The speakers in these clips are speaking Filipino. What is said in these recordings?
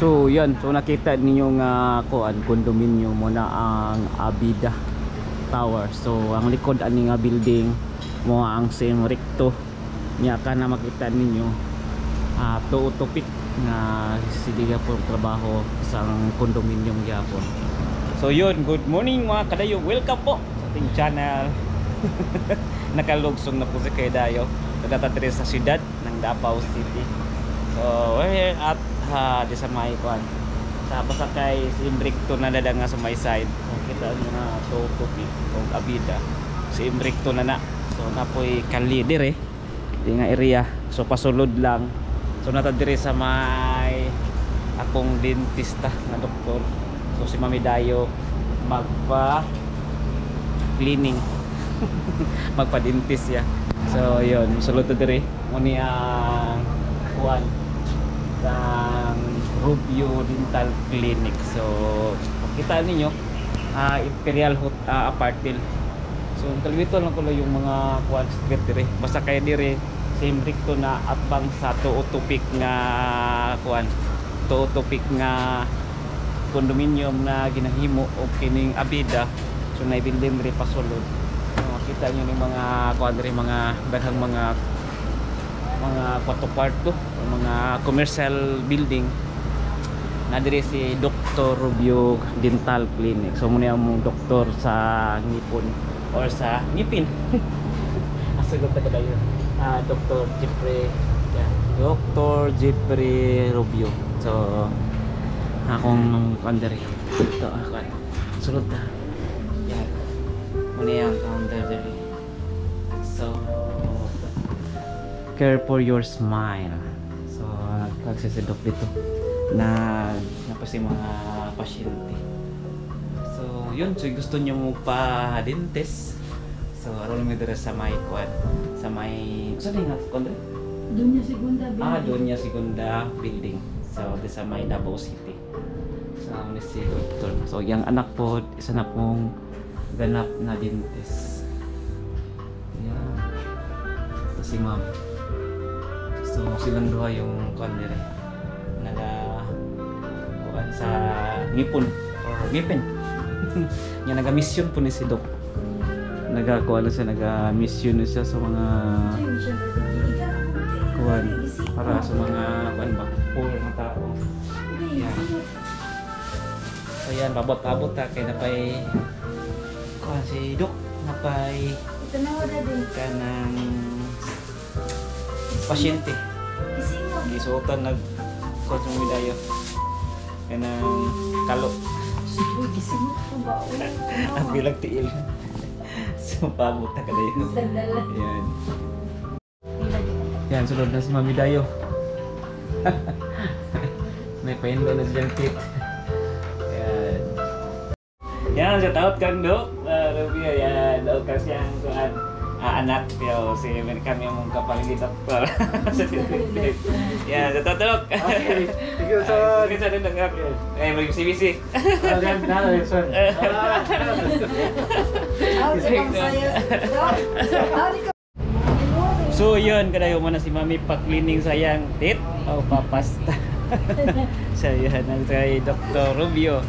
So yan, so nakita ninyo nga condominium mo na ang Abida Tower. So ang likod ani nga building mo ang same recto nya ka na makita ninyo topic nga sidiga po trabaho sa condominium gyapon. So yun, good morning mga kadayo, welcome po sa ating channel. Nakalugsong na po si Kadayo, nagtatatiri sa siyudad ng Davao City. So we're at di sa may kwan sa pasakay si Imbricto na dada nga sa may side. So kita nyo na topic o Abida si Imbricto na na. So napoy kali dire di nga area, so pasulod lang. So natadiri sa may akong dentista na doktor. So si Mami Dayo magpa cleaning magpa dentist ya. So yun, sulod na diri muni ang kuan ng Rubio Dental Clinic. So kita ninyo Imperial Apartment. So kalibito lang ko yung mga kuan street dire. Basta kay dire same recto na atbang sa topic nga kuan topic nga condominium na ginahimo o kining Abida. So naibilin dire pasulod. So makita nyo ng mga kuan dire, mga daghang mga kwarto-kwarto, mga commercial building na dire si Dr. Rubio Dental Clinic. So muna yung doktor sa ngipon or sa ngipin. Asagot na kadayo. Dr. Jeffrey, Dr. Jeffrey Rubio. So akong kandere ito ako sulod na yan muna yung counter dere. So care for your smile. So nagkagsisidok dito na napasi mga pasyente. So yun, so gusto nyo mo pa dentist. So aron mo dire sa may kwan sa may saan nga kondre Donya Segunda building. Donya Segunda building. So di sa may Davao City. So ni si doktor. So yung anak po isa na pong ganap na dentist. Yan. Ito si ma'am. So silang duha yung kuan nila kuan sa ngipon or ngipin. Nya naga-mission po ni si Dok. Nagakuha siya, naga-mission siya sa mga kuan para sa mga kuan ba poor na tao. Yan. So yan, babot-abot ta kay napay kuan si Dok napay kanang pasyente. Gisuotan nag kuan sa Midayo kanang kalo. Ang bilang tiil. So pabot ta kadayo. Yan. Yan, sunod na si Mami Dayo. May painlo na siyang tip. Yan. Yan, sa taot kang Dok. Rubio, yan. Daot ka siyang anak. Pero si kami mong kapaling doktor. Yan, sa taot Dok. Okay. Thank you so much. Sa taot Dok. Ay, mag-CBC. So yun, kadayo mo na si Mami pa-cleaning sayang tit o papasta. So yun, ang kay Dr. Rubio.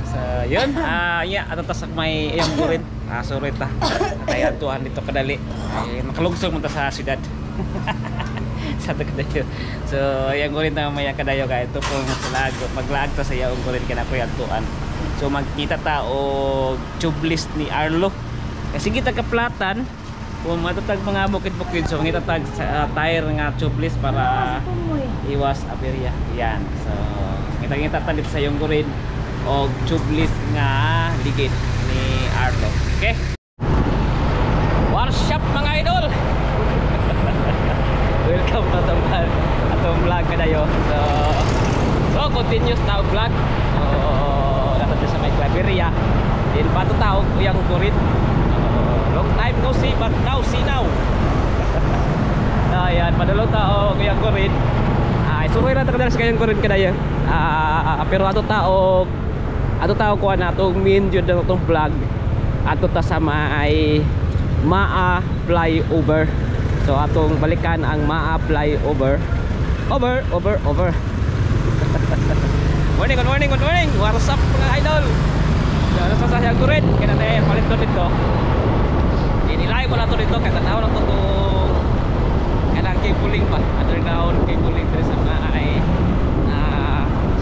So yun, yeah, atatas may iyang burin. Sorry ta. Kaya tuhan dito kadali. Ay, nakalungsong mo ta sa siyudad. Sa kadayo. So iyang burin na may kadayo kay ito po maglaag ta sa iyang burin kana ko yung tuan. So magkita ta og tubeless ni Arlo. Kasi kita kaplatan kung matatag mga bukid-bukid, so ngitatag sa tire nga tubeless para iwas aberya. Yan. So ngita-ngita talit sa yung gurin og tubeless nga ligid ni Arlo. Okay? Workshop mga idol. Welcome to atong vlog kadayo. So continuous na vlog. So dapat sa may Claveria. Din patutawag uyang gurin. Long time no see but now see now. Ayan, padulong tao kuyang kurin. Suroy na takadal sa kayang kurin kadaya. Pero ato tao ko na atong main jud ng atong vlog. Ato ta sa may Maa flyover. So atong balikan ang Maa flyover. Over. morning, good morning, good morning. What's up mga idol? Ano sa sasayang ko rin? Kaya natin palit ko dito. Inilay ko na to dito. Kaya tanaw na to itong kanang cabling pa. Underground cabling dito sa mga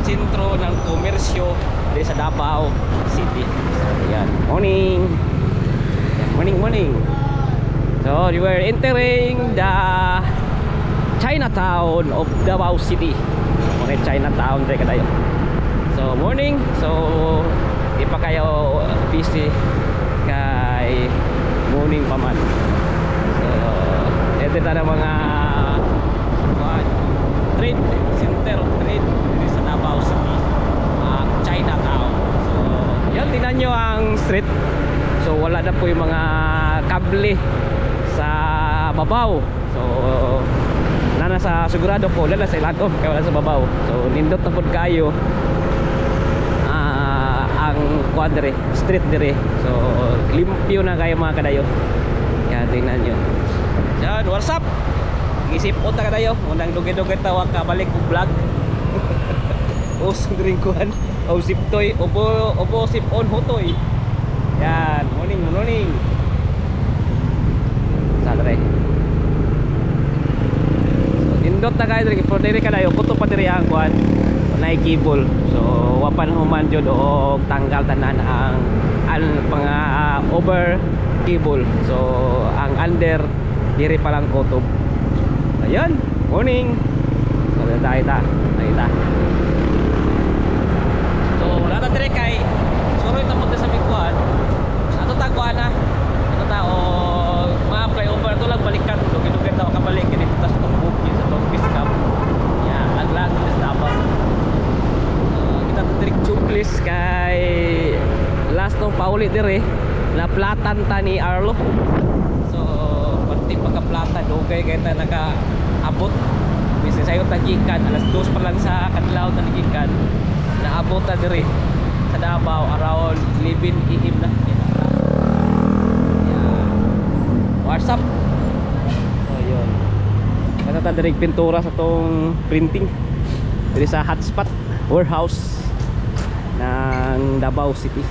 sentro ng komersyo dito sa Davao City. So yan, morning. Morning, morning. So we were entering the Chinatown of Davao City. Mga Chinatown dito kayo. So morning. So di pa kayo busy kay morning pa man. So ito na mga trade center of trade dito sa Davao City, Chinatown. So yan, tingnan nyo ang street. So wala na po yung mga kable sa babaw. So nasa sigurado po wala sa ilalim kaya wala sa babaw. So nindot na po kayo ang quadre street dire. So limpyo na kayo mga kadayo. Yan, tingnan nyo. Yan, what's up? Isipot na kadayo. Unang dugay-dugay tawag ka balik ko vlog. O sundring kuhan. O siptoy. Opo sipon hotoy. Yan, morning, morning. Sadre. So tindot na kayo dire. For dire kadayo. Kuto pa dire ang kuhan. Na cable. So wapan human jud og tanggal tanan ang mga over cable. So ang under diri pa lang kutob. Ayun, morning. So nakita. So wala ta dire kay suroy ta punta sa Bikuan. Ato ta kuan na. Ato ta og mga flyover to lang balikan. Dugay-dugay ta ka balik kini tas tong bukid sa tong Piscap. Ya, aglag sa Davao. Trick chuklis kay last nung pauli dire na platan ta ni Arlo. So pati pagka-plata dugay kay ta naka-abot bisan sayo tagikan alas 2 pa lang sa kadlaw tagikan naabot ta dire sa Davao around 11 AM na. Yeah. What's up? So yun. Kaya ta dire pintura sa tong printing dire sa hotspot warehouse ng Davao City.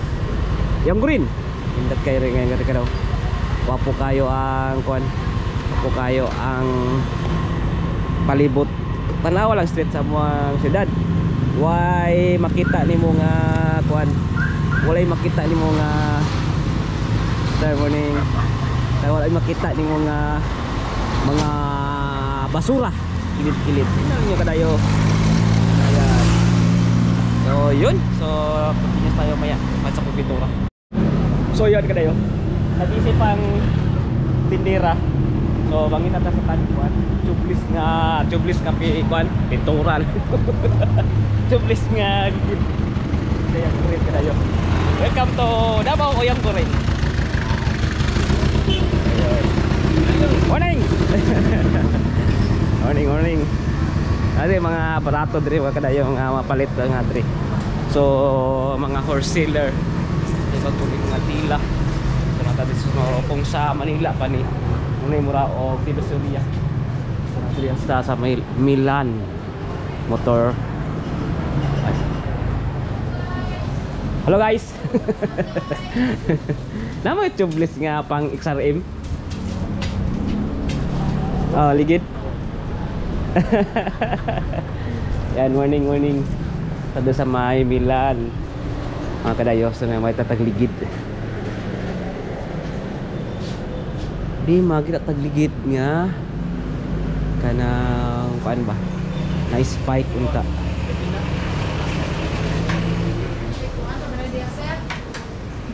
Yung green. Hindat kayo rin ngayon ka daw. Wapo kayo ang kuan. Wapo kayo ang palibot. Tanawa lang street sa mga siyudad. Why makita ni mo nga kuan. Walay makita ni mo nga good morning. Walay makita ni mo nga mga basura. Kilid-kilid. Tingnan niyo kadayo. So yun, so continuous tayo maya sa pintura. So yun kadayo. Nag-isip ang tindera. So bangin natin sa tankuan. Tubeless nga kuan, pintura. Tubeless nga kaya kurit kadayo. Welcome to Davao Oyang Kurit. Morning. Morning. Ari mga barato diri wa kadayo nga mapalit nga diri. So mga wholesaler iba tulig nga tila. So nata kung sa Manila pa ni unay mura o Filosofiya. So nata sa Milan motor. Hello guys. Namo tubeless nga pang XRM. Oh, ligid. Yan, morning. Tado sa may Milan. Mga kadayos na may tatagligid. Di magita tagligid nga. Kanang paan ba? Nice spike unta.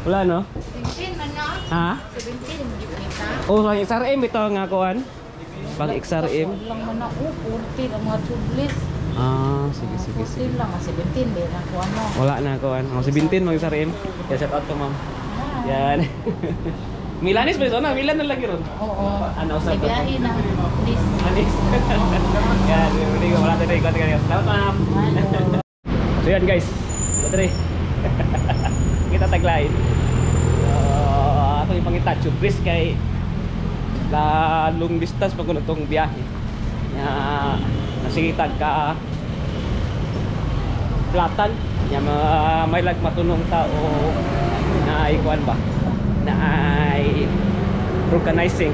Wala no? 17 man na. Ha? 17 Oh, ang XRM ito nga kuan. Pang XRM. Lang man ako, 40 ang mga tubeless. Ah, sige. 40 lang, 17 din ako ano. Wala na kuan. Ang 17 mang XRM. Ya shout out to ma'am. Yan. Milanis ba ito? Milan na lagi ron. Oo. Ano sa Sa biyahe na. Please. Anis. Yan, hindi ko wala tayo ikot kayo. Salamat ma'am. Hello. So yan guys. Lotre. Kita taglain. Ato yung pangita tubeless kay la long distance pag itong biyahe. Nasitag ka platan nya may matunong tao na ay kuan ba na ay vulcanizing.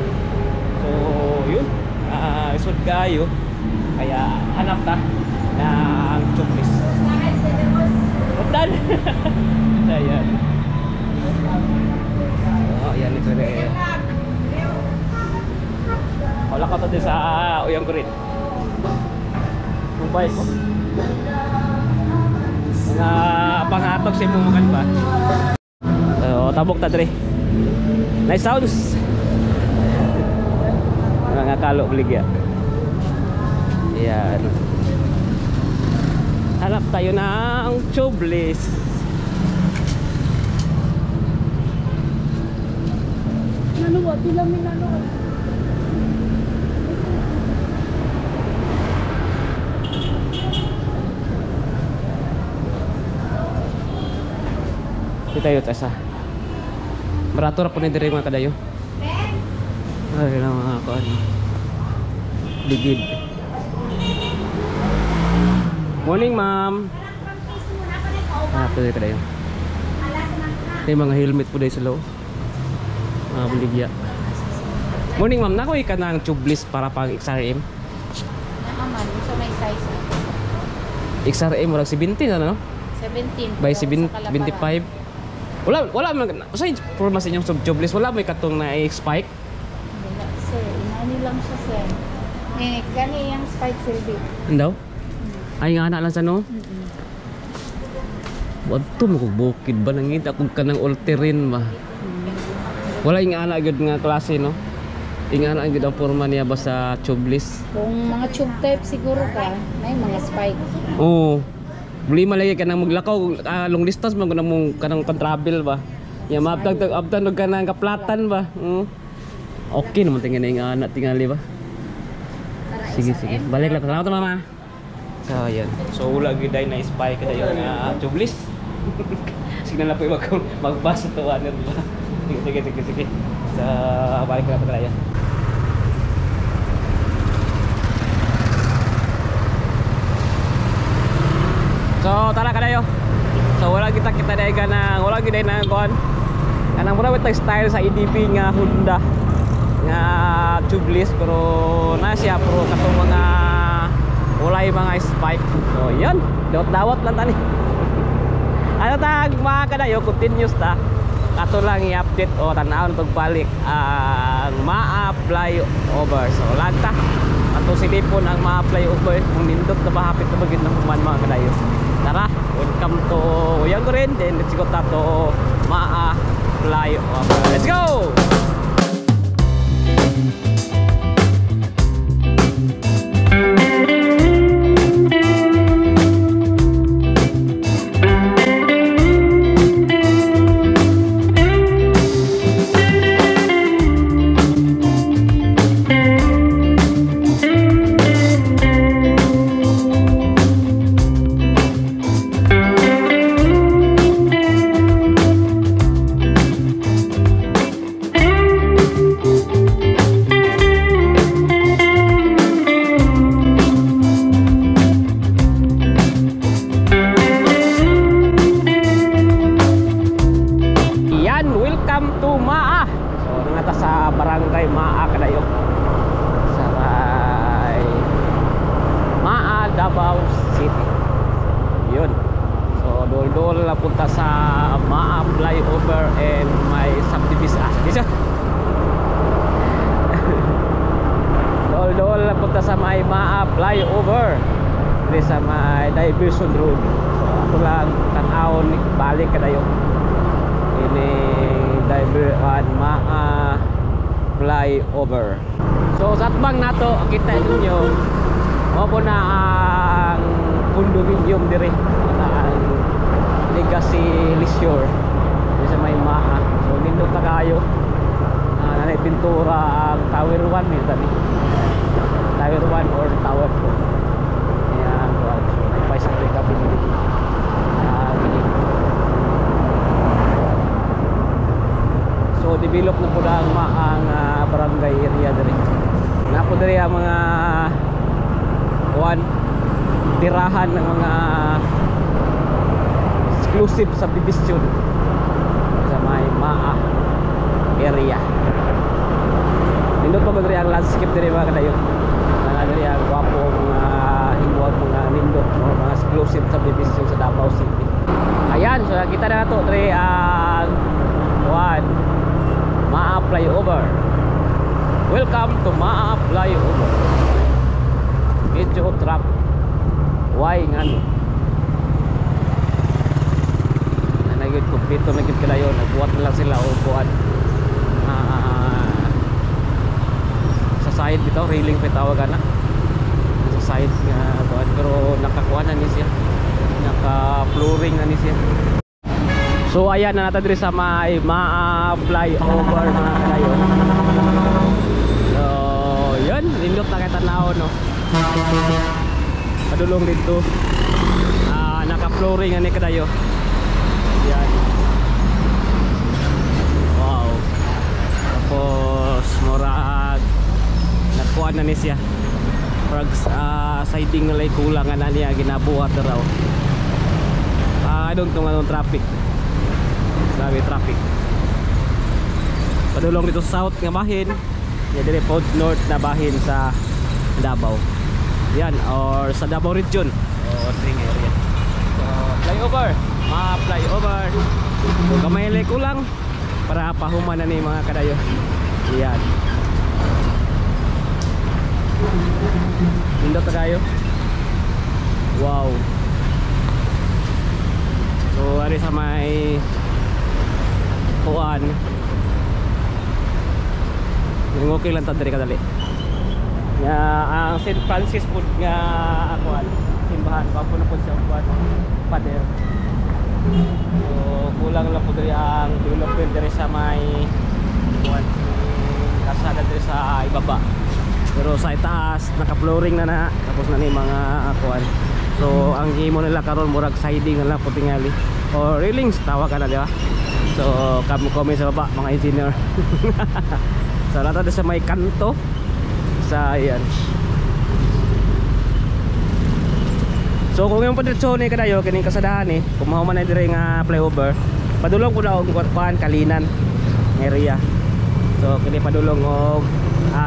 So yun, isod kayo kaya hanap ta ng chublis. Udan. Ayan. Oh, yan ito rin. Wala ka to din sa uyang ko rin. Mumbai ko. Mga pangatog sa imong makan ba? So, tabok ta dre. Nice sounds. Mga kalo bligya. Ayan. Hanap tayo ng chublis. Ano ba? Tilamin ano? Di tayo tasa. Barato ra po ni diri mga kadayo. Ay lang mga kuan. Ligid. Morning, ma'am. Ito dito kadayo. May mga helmet po dahil sa loob. Mga buligya. Morning, ma'am. Nakuha ka ng chublis para pang XRM. Naaman, so may size. XRM, walang 17 ano? 17. By pero sa 25. Wala man. Sa information yung chublis, wala may katong na spike. Wala, sir. Inani lang siya, sir. Gani yung spike, sir. Andaw? Ay nga na lang sa no? Wadto mo kung bukid ba nangita kung kanang ulterin ba? Wala yung ana gyud nga klase no? Yung ana gyud ang forma niya ba sa tubeless? Kung mga tube type siguro ka, may mga spike. Oo. Muli malagi ka nang maglakaw long distance man kun mong kanang travel ba? Ya maabtag og kanang kaplatan ba? Okay naman tingin na yung ana tingali ba? Sige. Balik lang. Salamat mama. So ayan. So wala gyud na spike kada yung tubeless. Sige na po magbasa to ano ba. Sige. Sa balik na pa tayo. So tara kadayo. So wala kita dai kana wala gyud na kon. Kanang mura with style sa EDP nga Honda nga tubeless pero na siya pro katong mga walay mga spike. So yun, dawat lang tani. Ano tag mga kadayo, continuous ta. Ato lang i-update o tan-awon pag balik ang ma-apply over. So lagta. Ato silipon ang ma-apply over kung nindot na ba hapit na bagid ng human mga kadayo. Tara, welcome to Uyang ko rin. Then let's go ta to ma-apply over. Let's go! Welcome to Maa. So nangata sa barangay Maa kadayo. Sa Maa, Davao City. Yun. So dol-dol na punta sa Maa flyover and may subdivision. Dito. Dol-dol na punta sa may Maa flyover. Dito sa may Diversion Road. So ato lang tan-awon balik kadayo. Ini Diversion Maa flyover. So sa atbang nato kita ninyo mo po na ang condominium dire ang Legacy Leisure sa may Maa. So nindot na kayo nanay pintura ang Tower 1 nito ni Tower 1 or Tower 2. Ayan, may paisa ka pinili. So develop na po ang maang barangay area diri. Na po diri ang mga tirahan ng mga exclusive subdivision sa may Maa area. Nindot pa diri ang landscape diri mga kadayo. Mga diri ang gwapo mga himwag mga nindot no, mga exclusive subdivision sa Davao City. Ayan, so kita na to diri ang Maa Flyover. Welcome to Maa Flyover. Medyo trap. Why ngano? Nagit kumpleto na gid kadayo, nagbuhat na lang sila o buhat. Sa side dito, railing pa tawagan na. Sa side nga buhat, pero nakakuha na ni siya. Naka-flooring na ni siya. So ayan na natin diri sa may Maa Flyover mga kadayo. So yun, lindot na kay tanaw no. Padulong dito. Naka-flooring na ni kadayo. Yan. Wow. Tapos murag nagkuha na ni siya. Murag siding na lay kulang na niya ginabuhat raw. I don't know anong traffic. Grabe traffic. Padulong dito south nga bahin. Ya dire po north na bahin sa Davao. Yan or sa Davao region o string area. So flyover, Maa Flyover. So kamay lay kulang para pahuman na ni mga kadayo. Yan. Indot na kayo. Wow. So ari sa may kuan. Yung okay lang ta diri kadali. Nga ang St. Francis pud nga kuan simbahan pa puno pud siya kuan pader. So kulang lang pud diri ang development diri sa may kuan kasada diri sa ibaba. Pero sa itaas naka-flooring na tapos na ni mga kuan. So ang himo nila karon murag siding na lang pud tingali or railings tawag na di ba? So kami sa baba mga engineer. So lato sa may kanto sa ayan. So kung yung padiretso ni kadayo kining kasadahan ni kung mahuman na dire nga flyover padulong ko na og kuan Kalinan area. So kini padulong og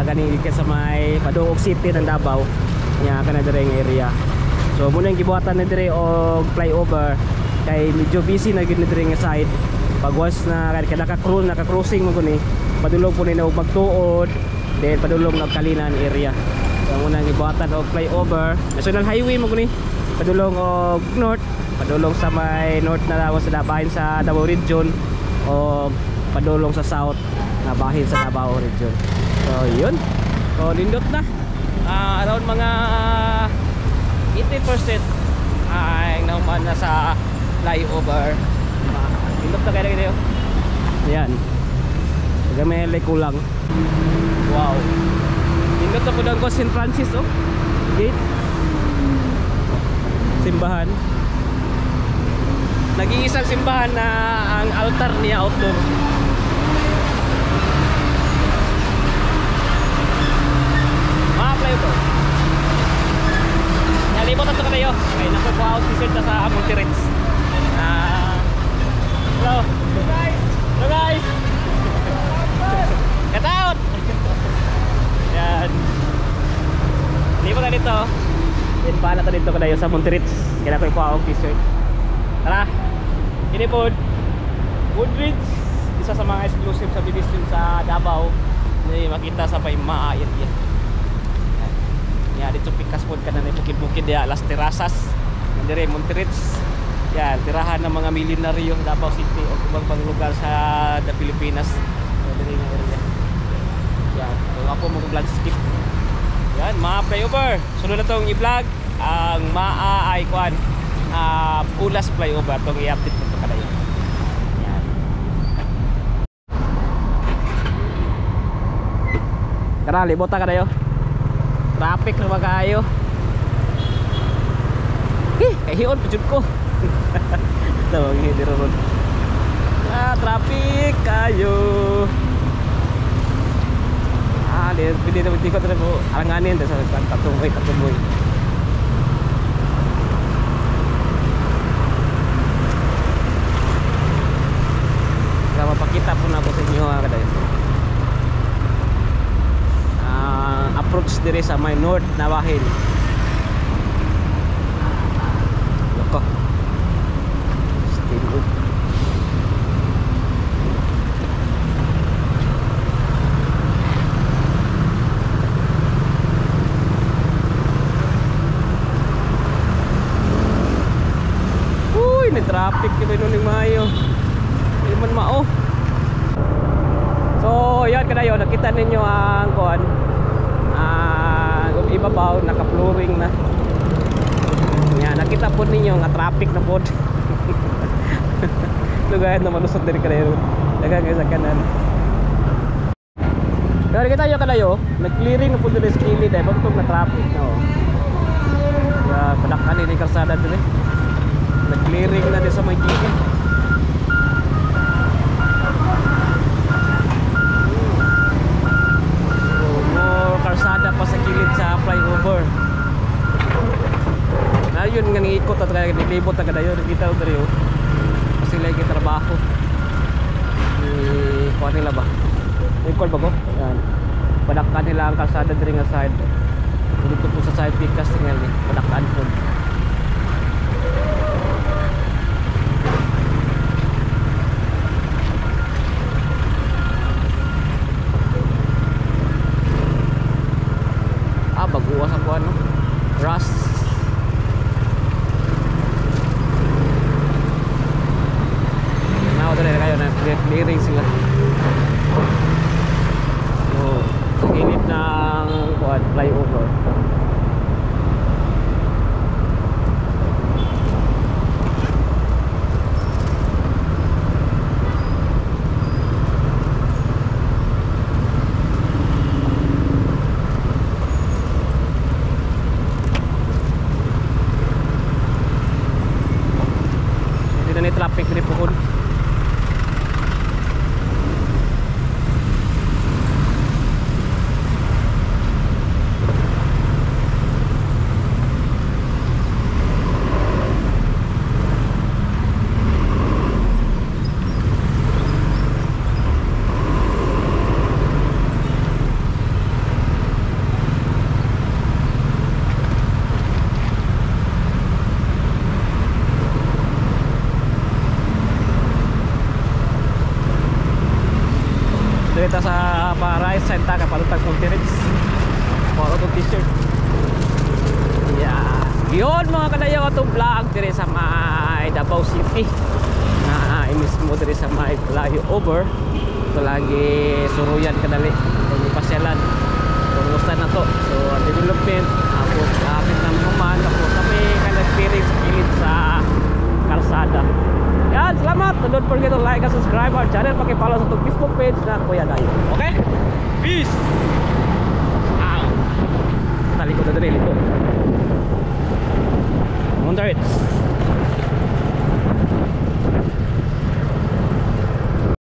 ganing dito sa may Paduog City ng Davao nya kana dire nga area. So muna yung gibuhatan na dire og flyover kay medyo busy na gid ni dire nga side. Pagwas na kada naka-crossing mo guni padulong po ni og magtuod then padulong na Kalinan area. So muna yung gibuhatan og flyover National Highway mo guni padulong og north padulong sa may north na daw sa bahin sa Davao region o padulong sa south na bahin sa Davao region. So yun. So lindot na. Around mga 80% ay nahuman na sa flyover. Lindot na kaya kayo. Yan. Gamay lay kulang. Wow. Lindot na po daw ko St. Francis oh. Gate. Simbahan. Nag-iisang simbahan na ang altar niya outdoor. Flyover. Nalibot na ito kayo. Okay, nakukuha out t-shirt na sa Multirents. Hello. Hello guys. Hello guys. Get out. Yan. Nalibot na dito. Yan pa na ito dito kayo sa Multirents. Kaya nakukuha out t-shirt. Tara. Ini po Woodridge. Isa sa mga exclusive subdivision sa Davao. Hindi makita sa Maa area. Ya dito pikas pod kana ni bukid-bukid ya Las Terrasas dire Multirents. Ya tirahan ng mga milyonaryo sa Davao City o ibang pang lugar sa the Pilipinas. Dire nga area. Yan, so ako mo vlog skip. Yan, Maa Flyover. Sunod na tong i-vlog ang Maa ay kuan Ulas Flyover tong i-update ko kadayo. Yan. Tara, libota kadayo. Traffic na magayo. Kahiyon pa jud ko. Tawag ni diro ron. Traffic kayo. Di na ko tra mo alanganin sa katumoy. diri sa may North Navahin. Loko. Still up. Uy, may traffic di ba nun yung maayo. Hindi man mao. So, yan kadayo, nakita ninyo ang kuan. Ibabaw, naka-flooring na. Yan, nakita po ninyo nga traffic na po. Lugayan na malusot din kadayo. Dagan kayo sa kanan. Pero kita nyo kadayo, nag-clearing na po din sa kilid eh. Bagtong na traffic. No? Kaya padakan din yung karsada din eh. Nag-clearing na din sa may gilid. Karsada pa sa kilid sa flyover. Na yun nga ikot at kaya nilibot na kadayo kita o dito. Kasi lagi trabaho. Kuha nila ba? Ikot ba ko? Yan. Padakan nila ang kalsada diri nga side. Dito po sa side pikas tingnan ni. Padakan po. Baguwas ako ano, rust. Now dali kayo na clearing sila. So, sa gilid ng flyover. Traffic diri po kun. Dito sa right side ta kapalutag kong t-shirts. Puro to t-shirt. Yeah. Yun mga kadayo itong vlog diri sa may Davao City. Na mismo diri sa may flyover. Ito lagi suruyan kadali. Kung pasyalan. Kumusta na to. So development. Ako kapit ng human. Ako kami ka-experience sa kilid sa kalsada. Yan, salamat. Don't forget to like and subscribe our channel. Paki-follow sa itong Facebook page na Kuya Dayo. Okay? Peace! Talikod na dali, liko.